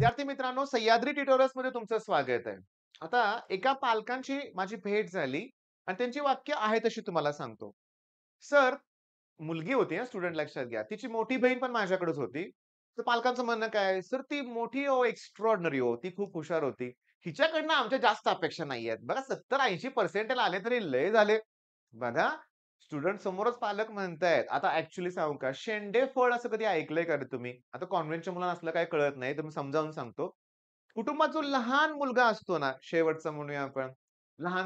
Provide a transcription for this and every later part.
विद्यार्थी मित्रांनो, सह्याद्री ट्युटोरियल्समध्ये तुमचं स्वागत आहे. आता एका पालकांची माझी भेट झाली आणि त्यांची वाक्य आहे तशी तुम्हाला सांगतो. सर, मुलगी होती हां, स्टुडंट लक्षात घ्या. तिची मोठी बहीण पण माझ्याकडेच होती. तर पालकांचं म्हणणं काय? "सर, ती मोठी हो, एक्स्ट्राऑर्डिनरी हो, ती खूप हुशार होती. हिच्याकडनं आमच्या जास्त अपेक्षा नाहीयेत. बघा 70-80 पर्सेंटाइल आले तरी लय झाले." बघा, स्टुडंट समोरच पालक म्हणतायत. आता ॲक्चुअली सांगू का, शेंडेफळ असं कधी ऐकलंय का रे तुम्ही? आता कॉन्व्हेंटच्या मुलांना असलं काही कळत नाही, तर मी समजावून सांगतो. कुटुंबात जो लहान मुलगा असतो ना, शेवटचा म्हणूया आपण,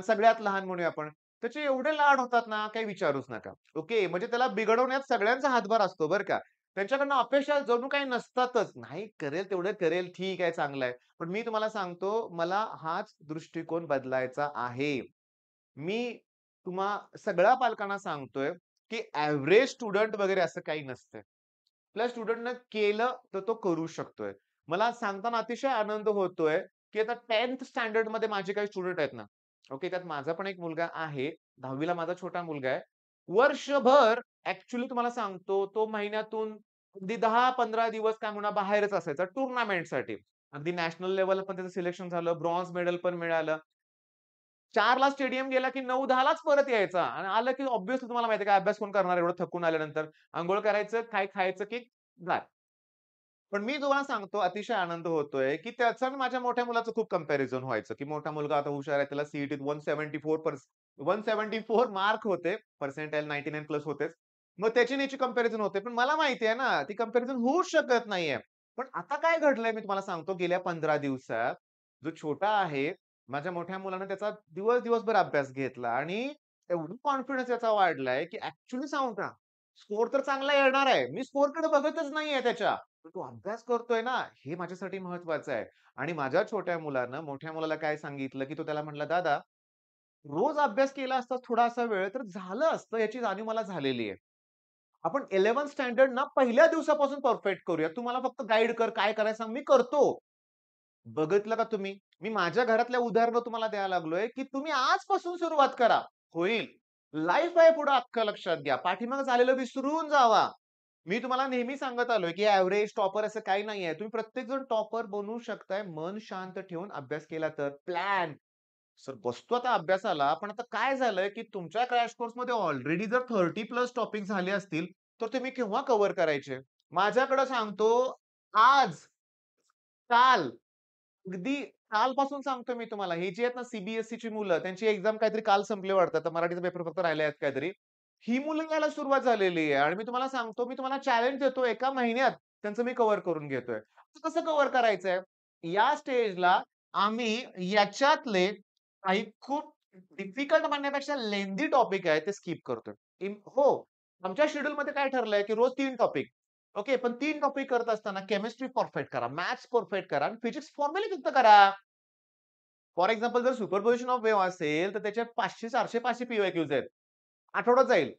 सगळ्यात लहान म्हणूया आपण, त्याचे एवढे लाड होतात ना, काही विचारूच नका. ओके, म्हणजे त्याला बिघडवण्यात सगळ्यांचा हातभार असतो बरं का. त्यांच्याकडनं अपेक्षा जणू काही नसतातच. नाही करेल तेवढं करेल, ठीक आहे, चांगलं आहे. पण मी तुम्हाला सांगतो, मला हाच दृष्टिकोन बदलायचा आहे. मी तुम्हा सगळ्या पालकांना सांगतोय, की एव्हरेज स्टुडंट वगैरे असं काही नसतं. आपल्या स्टुडंटनं केलं तर तो करू शकतोय. मला सांगताना अतिशय आनंद होतोय, की आता 10th स्टँडर्डमध्ये माझे काही स्टुडंट आहेत ना, ओके, त्यात माझा पण एक मुलगा आहे. 10वी ला माझा छोटा मुलगा आहे. वर्षभर ॲक्चुअली तुम्हाला सांगतो, तो महिन्यातून अगदी 10-15 दिवस काय म्हणा बाहेरच असायचा टुर्नामेंटसाठी. अगदी नॅशनल लेव्हलला पण त्याचं सिलेक्शन झालं, ब्रॉन्झ मेडल पण मिळालं. 4ला स्टेडियम गेला, की 9-10लाच परत यायचा आणि आलं, की ऑब्व्हियसली तुम्हाला माहिती आहे काय अभ्यास कोण करणार एवढं थकून आल्यानंतर. अंघोळ करायचं, काय खायचं, की झालं. पण मी तुम्हाला सांगतो अतिशय आनंद होतोय, की त्याचं आणि माझ्या मोठ्या मुलाचं खूप कंपॅरिझन व्हायचं, की मोठा मुलगा आता हुशार आहे. त्याला सीईटीत 174 मार्क होते. पर्सेंटाइल 99 प्लस होतेच. मग त्याची आणि याची कंपॅरिझन होते. पण मला माहिती आहे ना, ती कंपॅरिझन होऊच शकत नाहीये. पण आता काय घडलंय मी तुम्हाला सांगतो गेल्या 15 दिवसात, जो छोटा आहे, माझ्या मोठ्या मुलानं त्याचा दिवसभर अभ्यास घेतला आणि एवढा कॉन्फिडन्स त्याचा वाढलाय, की ॲक्चुअली सांगू का, स्कोर तर चांगला येणार आहे. मी स्कोरकडे बघतच नाहीये त्याच्या. तर तो अभ्यास करतोय ना, हे माझ्यासाठी महत्वाचं आहे. आणि माझ्या छोट्या मुलानं मोठ्या मुलाला काय सांगितलं, की तो त्याला म्हटला, "दादा, रोज अभ्यास केला असता थोडासा वेळ तर झालं असतं याची जाणीव मला झालेली आहे. आपण 11th स्टँडर्ड ना पहिल्या दिवसापासून परफेक्ट करूया. तू मला फक्त गाईड कर, काय करायचं सांग, मी करतो." बघितलं का तुम्ही? मी माझ्या घरातल्या उदाहरणं तुम्हाला द्यायला लागलोय, की तुम्ही आजपासून सुरुवात करा. होईल. लाईफ आहे पुढं अख्खं लक्षात घ्या. पाठीमागे झालेलं विसरून जावा. मी तुम्हाला नेहमी सांगत आलोय, की एव्हरेज, टॉपर असं काही नाहीये. तुम्ही प्रत्येकजण टॉपर बनू शकताय मन शांत ठेवून अभ्यास केला तर. प्लॅन. सर बसतो आता अभ्यासाला, पण आता काय झालंय, की तुमच्या क्रॅश कोर्समध्ये ऑलरेडी जर 30 प्लस टॉपिक झाले असतील, तर तुम्ही केव्हा कव्हर करायचे? माझ्याकडे सांगतो आज, काल अगदी कालपासून सांगतोय मी तुम्हाला, ही जी आहेत ना ची मुलं, त्यांची एक्झाम काहीतरी काल संपली वाटतं. तर मराठीचा पेपर फक्त राहिले आहेत काहीतरी. ही मुलं यायला सुरुवात झालेली आहे आणि मी तुम्हाला सांगतो, मी तुम्हाला चॅलेंज देतो एका महिन्यात त्यांचं मी कव्हर करून घेतोय. तर कसं कव्हर करायचंय? या स्टेजला आम्ही याच्यातले काही खूप डिफिकल्ट म्हणण्यापेक्षा लेंदी टॉपिक आहे ते स्किप करतोय. हो, आमच्या शेड्यूलमध्ये काय ठरलंय, की रोज 3 टॉपिक. ओके. पण 3 टॉपिक करत असताना केमिस्ट्री परफेक्ट करा, मॅथ्स परफेक्ट करा आणि फिजिक्स फॉर्म्युला फक्त करा. फॉर एक्झाम्पल जर सुपरपोजिशन ऑफ वेव्ह असेल, तर त्याच्यात 500, 400, 500 पी-वाय-क्यूज आहेत. आठवड्यात जाईल.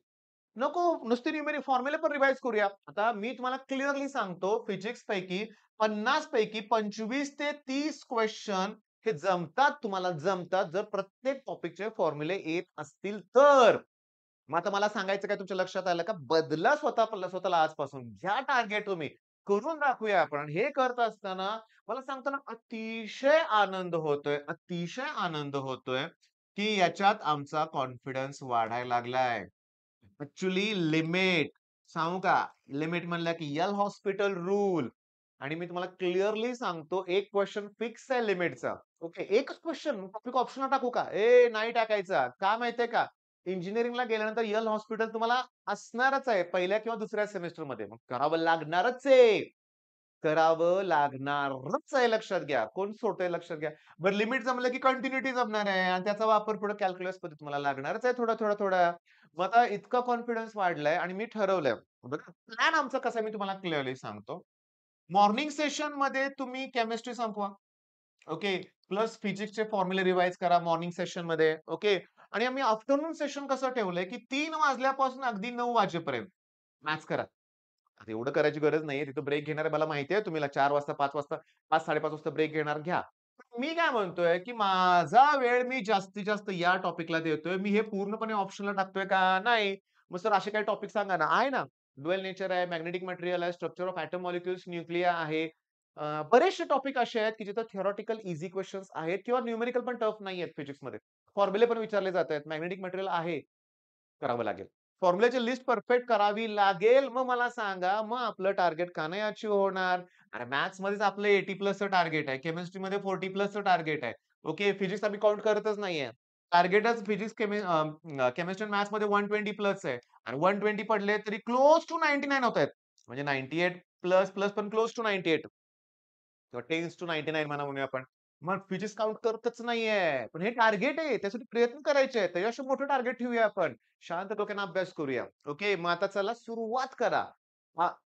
नको नुसती न्यूमेरिक फॉर्म्युला पण रिवाईज करूया. आता मी तुम्हाला क्लिअरली सांगतो फिजिक्स पैकी 50 पैकी 25 ते 30 क्वेशन हे जमतात तुम्हाला जमतात जर प्रत्येक टॉपिकचे फॉर्म्युले येत असतील तर. मग आता मला सांगायचं काय तुमच्या लक्षात आलं का? बदला स्वतःला आजपासून. घ्या टार्गेट तुम्ही. करून दाखवूया आपण. हे करत असताना मला सांगताना अतिशय आनंद होतोय, की याच्यात आमचा कॉन्फिडन्स वाढायला लागलाय. ॲक्चुअली लिमिट सांगू का? लिमिट म्हणलं की यल हॉस्पिटल रूल आणि मी तुम्हाला क्लिअरली सांगतो, एक क्वेशन फिक्स आहे लिमिटचा. ओके. एकच क्वेशन टॉपिक ऑप्शनला टाकू का? नाही टाकायचा. का माहितीये का? इंजिनिअरिंगला गेल्यानंतर यल हॉस्पिटल तुम्हाला असणारच आहे पहिल्या किंवा दुसऱ्या सेमेस्टरमध्ये. मग करावं लागणारच आहे. करावं लागणारच आहे लक्षात घ्या. कोण सोडतंय लक्षात घ्या. बरं लिमिट जमलं की कंटिन्यूटी जमणार आहे आणि त्याचा वापर पुढे कॅल्क्युलसमध्ये तुम्हाला लागणारच आहे थोडा. मग आता इतका कॉन्फिडन्स वाढलाय आणि मी ठरवलंय. बघा प्लॅन आमचा कसा आहे मी तुम्हाला क्लिअरली सांगतो. मॉर्निंग सेशनमध्ये तुम्ही केमिस्ट्री संपवा. ओके. प्लस फिजिक्सचे फॉर्म्युले रिवाईज करा मॉर्निंग सेशनमध्ये. ओके. आणि आम्ही आफ्टरनून सेशन कसं ठेवलंय, की 3 वाजल्यापासून अगदी 9 वाजेपर्यंत मॅथ्स करा. आता एवढं करायची गरज नाहीये. तिथं ब्रेक घेणार आहे मला माहिती आहे. तुम्ही 4 वाजता, 5 वाजता, 5:30 वाजता ब्रेक घेणार घ्या. पण मी काय म्हणतोय, की माझा वेळ मी जास्तीत जास्त या टॉपिकला देतोय. मी हे पूर्णपणे ऑप्शनला टाकतोय का? नाही. मग सर असे काही टॉपिक सांगा ना. आहे ना. ड्युअल नेचर आहे, मॅग्नेटिक मटेरियल आहे, structure of atom molecules, nuclei आहे. बरेचसे टॉपिक असे आहेत, की जिथे थियोरेटिकल ईझी क्वेशन्स आहेत किंवा न्यूमेरिकल पण टफ नाहीयेत फिजिक्समध्ये. फॉर्म्युले पण विचारले जातायत. मॅग्नेटिक मटेरियल आहे, करावं लागेल. फॉर्म्युल्याची लिस्ट परफेक्ट करावी लागेल. मग मला सांगा, मग आपलं टार्गेट का नाही अचीव्ह होणार? अरे मॅथ्समध्येच आपलं 80 प्लसचं टार्गेट आहे. केमिस्ट्रीमध्ये 40 प्लसचं टार्गेट आहे. ओके, फिजिक्स आम्ही काउंट करतच नाहीये. टार्गेटच फिजिक्स, केमिस्ट्री आणि मॅथ्समध्ये 120 प्लस आहे आणि 120 पडले तरी क्लोज टू 99 होतायत. म्हणजे 98 प्लस, प्लस पण क्लोज टू 98 किंवा टेन्स टू 99 म्हणूया आपण. मग फिजिक्स काउंट करतच नाहीये. पण हे टार्गेट आहे. त्यासाठी प्रयत्न करायचे आहेत. त्याच्यापेक्षा मोठं टार्गेट ठेवूया आपण. शांत डोक्याने अभ्यास करूया. ओके. मग आता चला सुरुवात करा.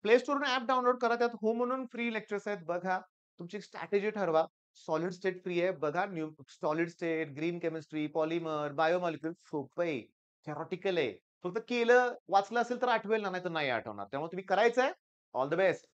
प्ले स्टोरवरून ॲप डाउनलोड करा. त्यात हो म्हणून फ्री लेक्चर्स आहेत बघा. तुमची स्ट्रॅटेजी ठरवा. सॉलिड स्टेट फ्री आहे. बघा solid state, green chemistry, polymer, biomolecule सोपं आहे. थेरॉटिकल आहे. फक्त केलं, वाचलं असेल तर आठवेल ना, नाहीतर नाही आठवणार. त्यामुळे तुम्ही करायचंय. All the best.